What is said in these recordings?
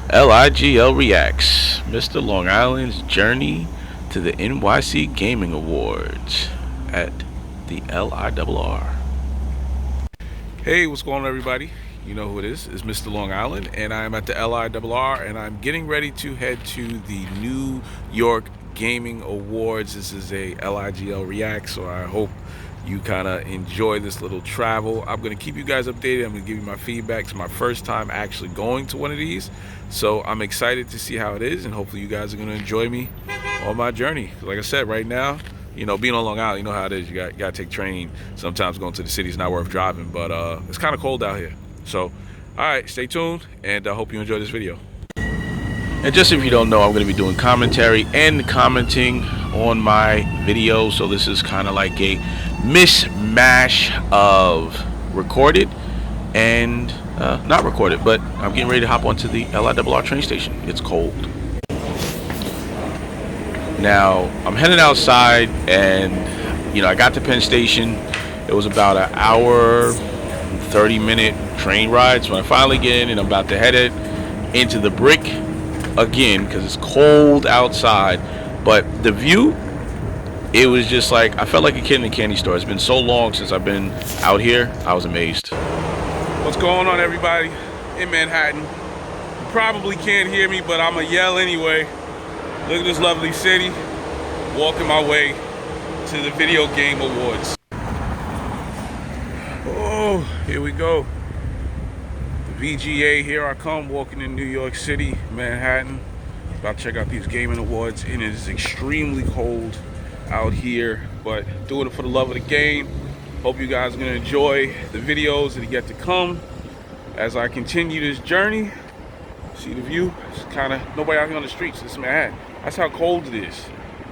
LIGL Reacts, Mr. Long Island's journey to the NYC Gaming Awards at the LIRR. Hey, what's going on, everybody? You know who it is. It's Mr. Long Island, and I'm at the LIRR, and I'm getting ready to head to the New York Gaming Awards. This is a LIGL React, so I hope you kind of enjoy this little travel. I'm going to keep you guys updated. I'm going to give you my feedback. It's my first time actually going to one of these, so I'm excited to see how it is, and hopefully you guys are going to enjoy me on my journey. Like I said, right now, you know, being on Long Island, you know how it is. You got to take train. Sometimes going to the city is not worth driving, but it's kind of cold out here. So, all right, stay tuned, and I hope you enjoy this video. And just if you don't know, I'm going to be doing commentary and commenting on my video. So this is kind of like a mishmash of recorded and not recorded, but I'm getting ready to hop onto the LIRR train station. It's cold. Now, I'm heading outside, and, you know, I got to Penn Station. It was about an hour, 30-minute train ride. So when I finally get in and I'm about to head it into the brick again, because it's cold outside, but the view, it was just like, I felt like a kid in a candy store. It's been so long since I've been out here. I was amazed. What's going on, everybody in Manhattan? You probably can't hear me, but I'm gonna yell anyway. Look at this lovely city. Walking my way to the Video Game Awards. Oh, here we go. The VGA, here I come, walking in New York City, Manhattan. About to check out these gaming awards. It is extremely cold out here, but doing it for the love of the game. Hope you guys are gonna enjoy the videos that are yet to come as I continue this journey. See the view? It's kind of nobody out here on the streets. This is Manhattan. That's how cold it is.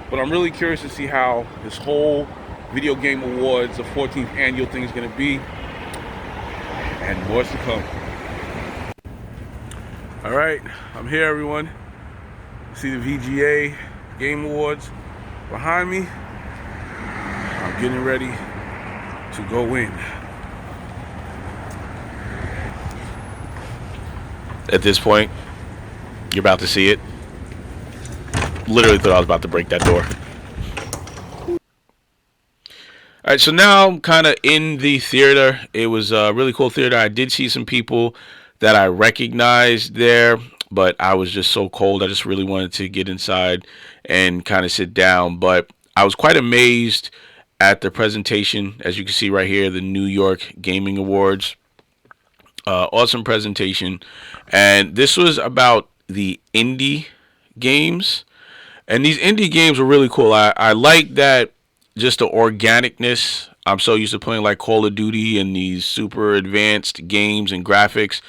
But I'm really curious to see how this whole Video Game Awards, the 14th annual thing, is gonna be, and more to come. All right, I'm here, everyone. See the VGA Game Awards behind me. I'm getting ready to go in. At this point, you're about to see it. Literally thought I was about to break that door. All right, so now I'm kind of in the theater. It was a really cool theater. I did see some people that I recognized there, but I was just so cold. I just really wanted to get inside and kind of sit down. But I was quite amazed at the presentation. As you can see right here, the New York Gaming Awards. Awesome presentation. And this was about the indie games. And these indie games were really cool. I like that, just the organicness. I'm so used to playing like Call of Duty and these super advanced games and graphics.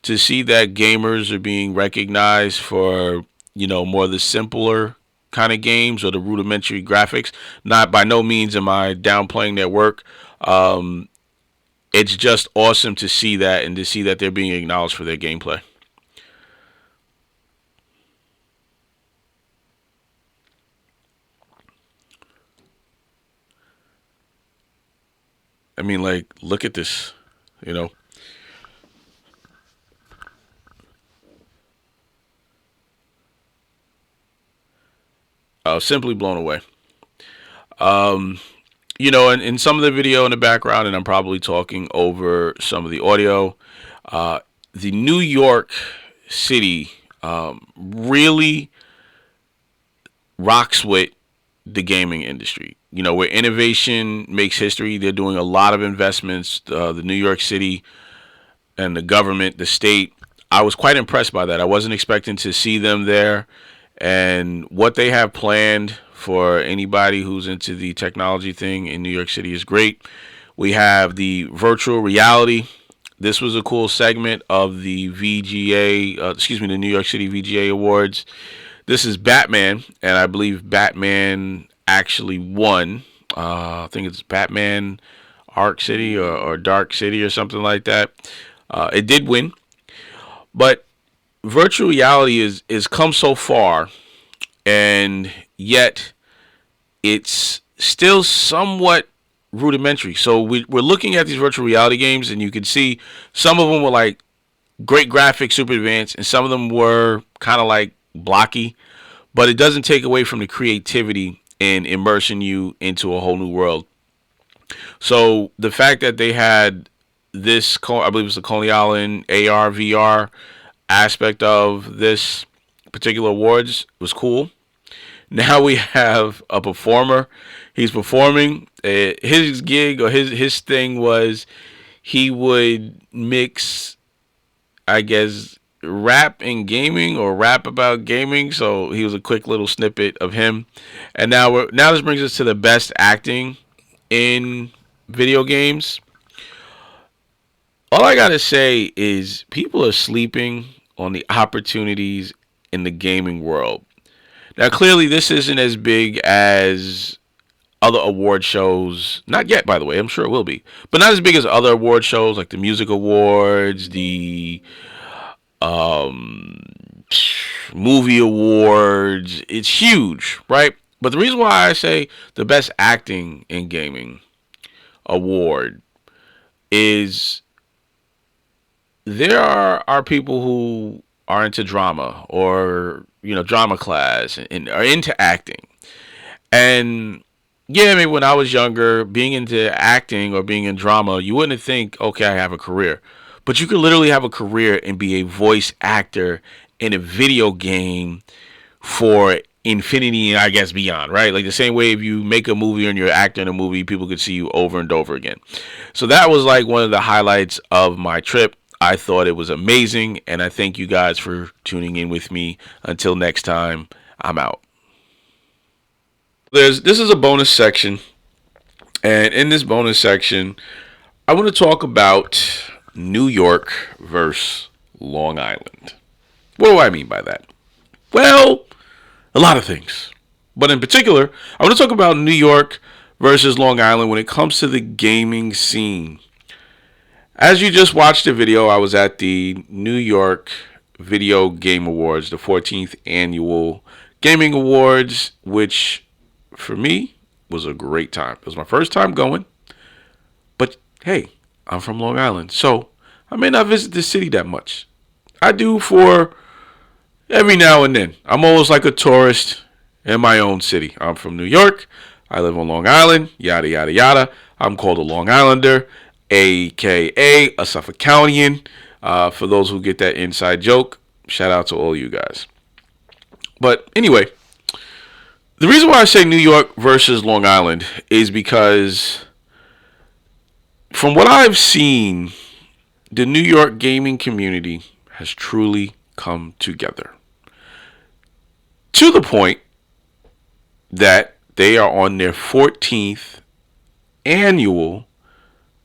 To see that gamers are being recognized for, you know, more of the simpler kind of games or the rudimentary graphics. Not by no means am I downplaying their work. It's just awesome to see that, and to see that they're being acknowledged for their gameplay. I mean, like, look at this, you know. I was simply blown away. You know, in some of the video in the background, and I'm probably talking over some of the audio, the New York City really rocks with the gaming industry. You know, where innovation makes history, they're doing a lot of investments. The New York City and the government, the state, I was quite impressed by that. I wasn't expecting to see them there, and what they have planned for anybody who's into the technology thing in New York City is great. We have the virtual reality. This was a cool segment of the the New York City VGA Awards. This is Batman, and I believe Batman actually won. I think it's Batman Ark City or Dark City or something like that. It did win, but virtual reality is come so far, and yet it's still somewhat rudimentary. So we're looking at these virtual reality games, and you can see some of them were like great graphics, super advanced, and some of them were kind of like blocky, but it doesn't take away from the creativity and immersing you into a whole new world. So the fact that they had this, I believe it's the Coney Island AR VR aspect of this particular awards was cool. Now we have a performer. He's performing. His gig or his thing was he would mix, I guess, rap and gaming or rap about gaming. So he was a quick little snippet of him. And now this brings us to the best acting in video games. All I gotta say is people are sleeping on the opportunities in the gaming world. Now, clearly, this isn't as big as other award shows. Not yet, by the way. I'm sure it will be, but not as big as other award shows like the music awards, the um, movie awards. It's huge, right? But the reason why I say the best acting in gaming award is there are people who are into drama or drama class and are into acting. And yeah, maybe when I was younger, being into acting or being in drama, you wouldn't think, okay, I have a career. But you could literally have a career and be a voice actor in a video game for infinity and I guess beyond, right? Like the same way if you make a movie and you're an actor in a movie, people could see you over and over again. So that was like one of the highlights of my trip. I thought it was amazing, and I thank you guys for tuning in with me. Until next time, I'm out. This is a bonus section, and in this bonus section, I want to talk about New York versus Long Island. What do I mean by that? Well, a lot of things. But in particular, I want to talk about New York versus Long Island when it comes to the gaming scene. As you just watched the video, I was at the New York Video Game Awards, the 14th Annual Gaming Awards, which for me was a great time. It was my first time going, but hey, I'm from Long Island, so I may not visit the city that much. I do for every now and then. I'm always like a tourist in my own city. I'm from New York. I live on Long Island, yada, yada, yada. I'm called a Long Islander, a.k.a. a Suffolkian. For those who get that inside joke, shout out to all you guys. But anyway, the reason why I say New York versus Long Island is because from what I've seen, the New York gaming community has truly come together to the point that they are on their 14th annual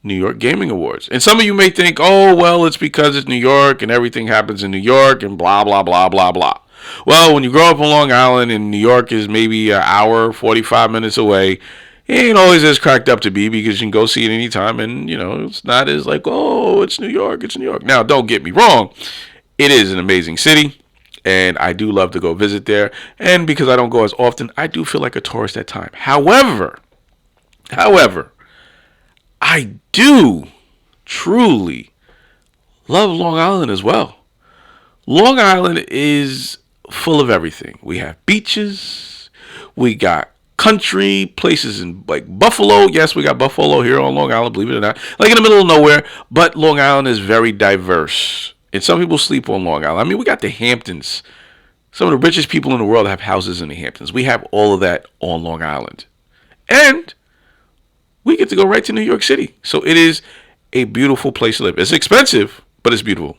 New York Gaming Awards. And some of you may think, oh, well, it's because it's New York and everything happens in New York and blah, blah, blah, blah, blah. Well, when you grow up on Long Island and New York is maybe an hour, 45 minutes away, it ain't always as cracked up to be because you can go see it anytime and, it's not as like, oh, it's New York, it's New York. Now, don't get me wrong. It is an amazing city. And I do love to go visit there. And because I don't go as often, I do feel like a tourist at times. However, I do truly love Long Island as well. Long Island is full of everything. We have beaches. We got country places in like Buffalo. Yes, we got Buffalo here on Long Island, believe it or not. Like in the middle of nowhere. But Long Island is very diverse. And some people sleep on Long Island. I mean, we got the Hamptons. Some of the richest people in the world have houses in the Hamptons. We have all of that on Long Island. And we get to go right to New York City. So it is a beautiful place to live. It's expensive, but it's beautiful.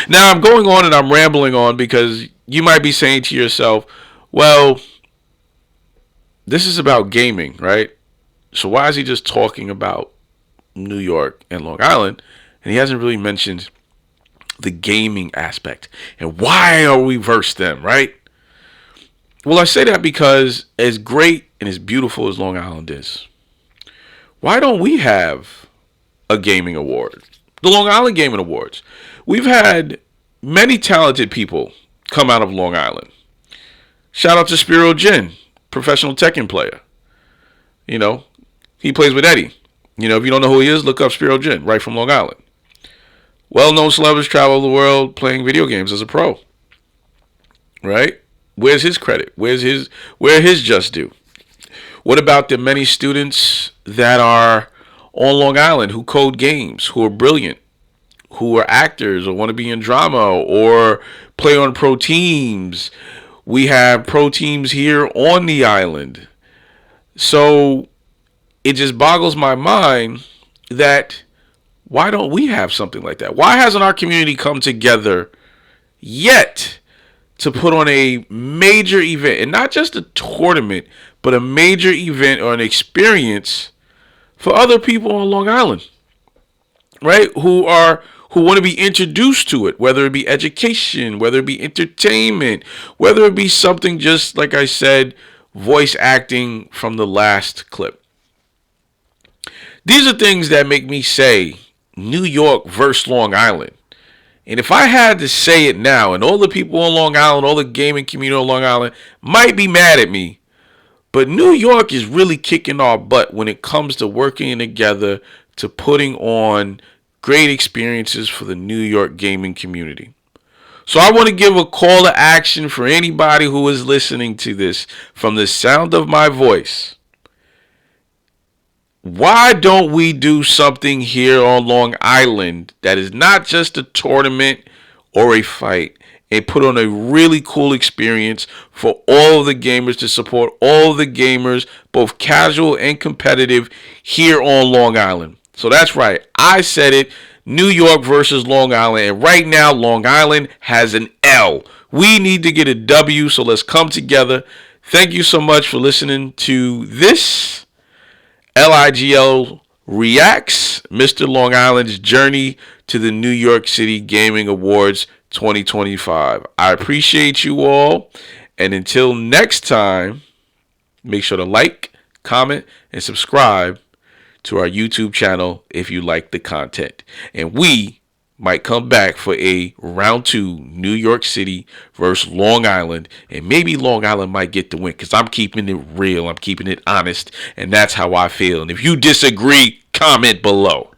Now, I'm going on and I'm rambling on because you might be saying to yourself, well, this is about gaming, right? So why is he just talking about New York and Long Island? And he hasn't really mentioned the gaming aspect. And why are we versus them, right? Well, I say that because as great and as beautiful as Long Island is, why don't we have a gaming award? The Long Island Gaming Awards. We've had many talented people come out of Long Island. Shout out to Spiro Jin, professional Tekken player. He plays with Eddie. If you don't know who he is, look up Spiro Jin, right from Long Island. Well-known celebrities travel the world playing video games as a pro. Right? Where's his credit? Where his just due? What about the many students that are on Long Island who code games, who are brilliant, who are actors or want to be in drama or play on pro teams? We have pro teams here on the island. So it just boggles my mind that why don't we have something like that? Why hasn't our community come together yet to put on a major event, and not just a tournament, but a major event or an experience for other people on Long Island, right? Who want to be introduced to it, whether it be education, whether it be entertainment, whether it be something just like I said, voice acting from the last clip. These are things that make me say New York versus Long Island. And if I had to say it now, and all the people on Long Island, all the gaming community on Long Island might be mad at me, but New York is really kicking our butt when it comes to working together to putting on great experiences for the New York gaming community. So I want to give a call to action for anybody who is listening to this from the sound of my voice. Why don't we do something here on Long Island that is not just a tournament or a fight, and put on a really cool experience for all of the gamers, to support all of the gamers, both casual and competitive, here on Long Island? So that's right, I said it, New York versus Long Island, and right now Long Island has an L. We need to get a W, so let's come together. Thank you so much for listening to this LIGL Reacts, Mr. Long Island's journey to the New York City Gaming Awards 2025. I appreciate you all. And until next time, make sure to like, comment, and subscribe to our YouTube channel if you like the content. And we might come back for a round 2, New York City versus Long Island, and maybe Long Island might get the win, because I'm keeping it real, I'm keeping it honest, and that's how I feel. And if you disagree, comment below.